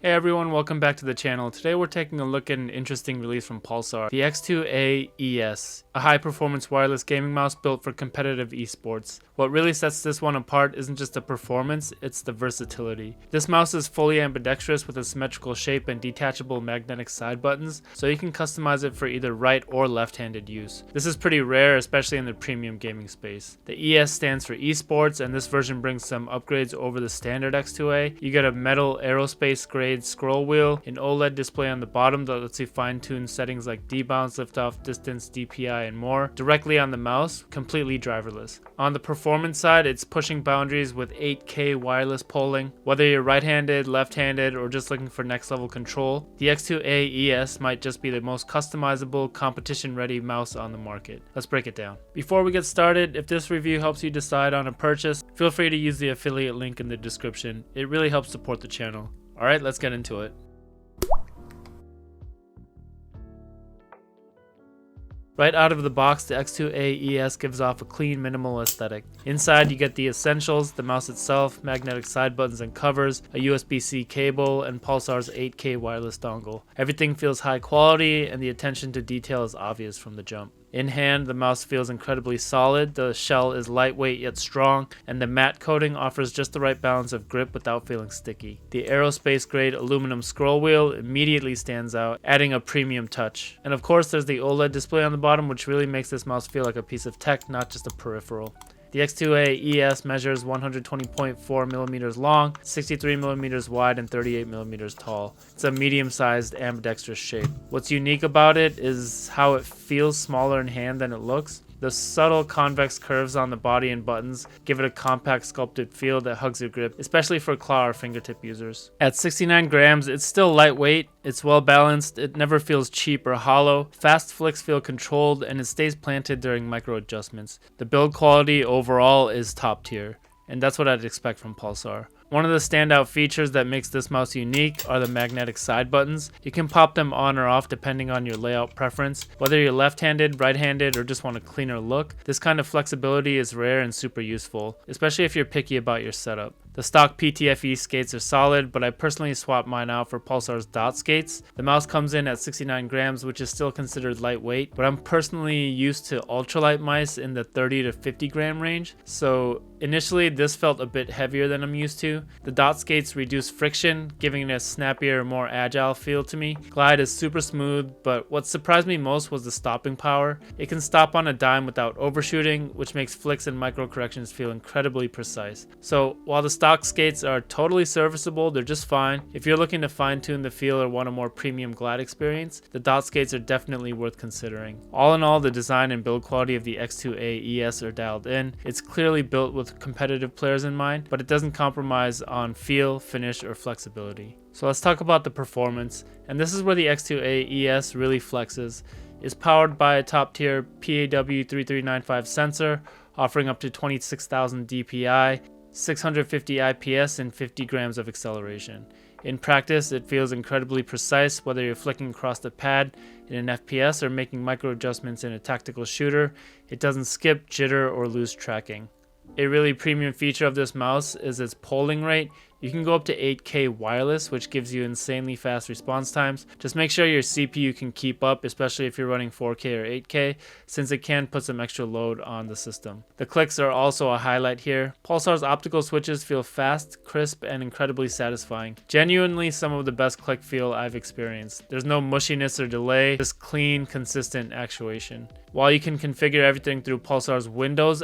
Hey everyone, welcome back to the channel. Today we're taking a look at an interesting release from Pulsar, the X2A ES, a high-performance wireless gaming mouse built for competitive esports. What really sets this one apart isn't just the performance, it's the versatility. This mouse is fully ambidextrous with a symmetrical shape and detachable magnetic side buttons, so you can customize it for either right or left-handed use. This is pretty rare, especially in the premium gaming space. The ES stands for esports, and this version brings some upgrades over the standard X2A. You get a metal aerospace grade scroll wheel, an OLED display on the bottom that lets you fine-tune settings like debounce, liftoff, distance, DPI, and more directly on the mouse, completely driverless. On the performance side, it's pushing boundaries with 8K wireless polling. Whether you're right-handed, left-handed, or just looking for next-level control, the X2A ES might just be the most customizable, competition-ready mouse on the market. Let's break it down. Before we get started, if this review helps you decide on a purchase, feel free to use the affiliate link in the description. It really helps support the channel. Alright, let's get into it. Right out of the box, the X2A ES gives off a clean, minimal aesthetic. Inside, you get the essentials, the mouse itself, magnetic side buttons and covers, a USB-C cable, and Pulsar's 8K wireless dongle. Everything feels high quality, and the attention to detail is obvious from the jump. In hand, the mouse feels incredibly solid, the shell is lightweight yet strong, and the matte coating offers just the right balance of grip without feeling sticky. The aerospace grade aluminum scroll wheel immediately stands out, adding a premium touch. And of course there's the OLED display on the bottom, which really makes this mouse feel like a piece of tech, not just a peripheral. The X2A ES measures 120.4 millimeters long, 63 millimeters wide, and 38 millimeters tall. It's a medium-sized ambidextrous shape. What's unique about it is how it feels smaller in hand than it looks. The subtle convex curves on the body and buttons give it a compact sculpted feel that hugs your grip, especially for claw or fingertip users. At 69 grams, it's still lightweight, it's well balanced, it never feels cheap or hollow, fast flicks feel controlled, and it stays planted during micro adjustments. The build quality overall is top tier, and that's what I'd expect from Pulsar. One of the standout features that makes this mouse unique are the magnetic side buttons. You can pop them on or off depending on your layout preference. Whether you're left-handed, right-handed, or just want a cleaner look, this kind of flexibility is rare and super useful, especially if you're picky about your setup. The stock PTFE skates are solid, but I personally swapped mine out for Pulsar's Dot Skates. The mouse comes in at 69 grams, which is still considered lightweight, but I'm personally used to ultralight mice in the 30 to 50 gram range, so initially this felt a bit heavier than I'm used to. The Dot Skates reduce friction, giving it a snappier, more agile feel to me. Glide is super smooth, but what surprised me most was the stopping power. It can stop on a dime without overshooting, which makes flicks and micro corrections feel incredibly precise. So while the stock skates are totally serviceable, they're just fine. If you're looking to fine-tune the feel or want a more premium glide experience, the Dot Skates are definitely worth considering. All in all, the design and build quality of the X2A ES are dialed in. It's clearly built with competitive players in mind, but it doesn't compromise on feel, finish, or flexibility. So let's talk about the performance, and this is where the X2A ES really flexes. It's powered by a top-tier PAW3395 sensor, offering up to 26,000 DPI, 650 IPS, and 50 grams of acceleration. In practice, it feels incredibly precise whether you're flicking across the pad in an FPS or making micro adjustments in a tactical shooter. It doesn't skip, jitter, or lose tracking. A really premium feature of this mouse is its polling rate. You can go up to 8K wireless, which gives you insanely fast response times. Just make sure your CPU can keep up, especially if you're running 4K or 8K, since it can put some extra load on the system. The clicks are also a highlight here. Pulsar's optical switches feel fast, crisp, and incredibly satisfying. Genuinely some of the best click feel I've experienced. There's no mushiness or delay, just clean, consistent actuation. While you can configure everything through Pulsar's Windows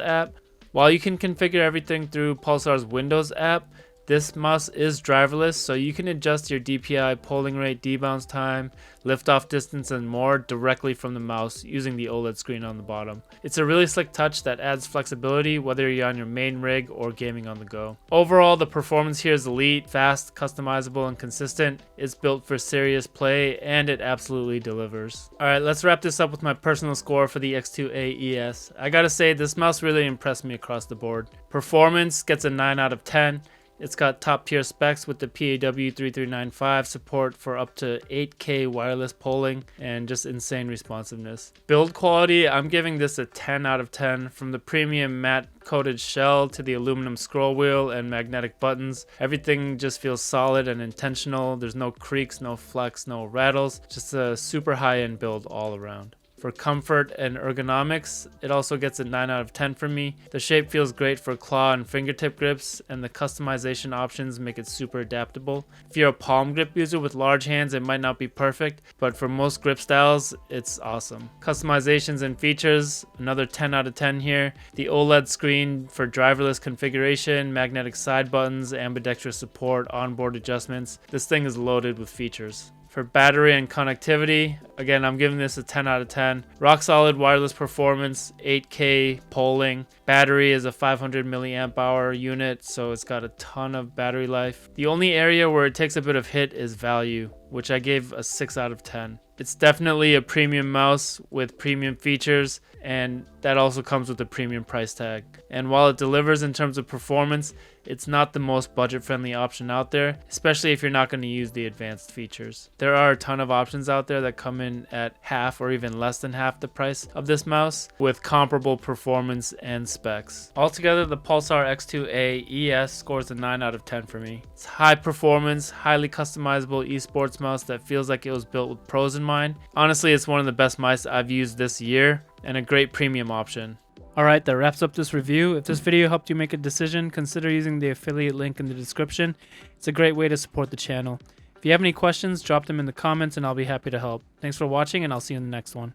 app, this mouse is driverless, so you can adjust your DPI, polling rate, debounce time, liftoff distance, and more directly from the mouse using the OLED screen on the bottom. It's a really slick touch that adds flexibility whether you're on your main rig or gaming on the go. Overall, the performance here is elite, fast, customizable, and consistent. It's built for serious play, and it absolutely delivers. Alright, let's wrap this up with my personal score for the X2A ES. I gotta say, this mouse really impressed me across the board. Performance gets a 9 out of 10. It's got top tier specs with the PAW3395 support for up to 8K wireless polling and just insane responsiveness. Build quality, I'm giving this a 10 out of 10. From the premium matte coated shell to the aluminum scroll wheel and magnetic buttons, everything just feels solid and intentional. There's no creaks, no flex, no rattles, just a super high-end build all around. For comfort and ergonomics, it also gets a 9 out of 10 from me. The shape feels great for claw and fingertip grips, and the customization options make it super adaptable. If you're a palm grip user with large hands, it might not be perfect, but for most grip styles, it's awesome. Customizations and features, another 10 out of 10 here. The OLED screen for driverless configuration, magnetic side buttons, ambidextrous support, onboard adjustments. This thing is loaded with features. For battery and connectivity, again, I'm giving this a 10 out of 10. Rock solid wireless performance, 8K polling. Battery is a 500 milliamp hour unit, so it's got a ton of battery life. The only area where it takes a bit of hit is value, which I gave a 6 out of 10. It's definitely a premium mouse with premium features, and that also comes with a premium price tag. And while it delivers in terms of performance, it's not the most budget-friendly option out there, especially if you're not going to use the advanced features. There are a ton of options out there that come in at half or even less than half the price of this mouse with comparable performance and specs. Altogether, the Pulsar X2A ES scores a 9 out of 10 for me. It's high performance, highly customizable esports mouse that feels like it was built with pros in mind. Honestly, it's one of the best mice I've used this year and a great premium option. Alright, that wraps up this review. If this video helped you make a decision, consider using the affiliate link in the description. It's a great way to support the channel. If you have any questions, drop them in the comments and I'll be happy to help. Thanks for watching, and I'll see you in the next one.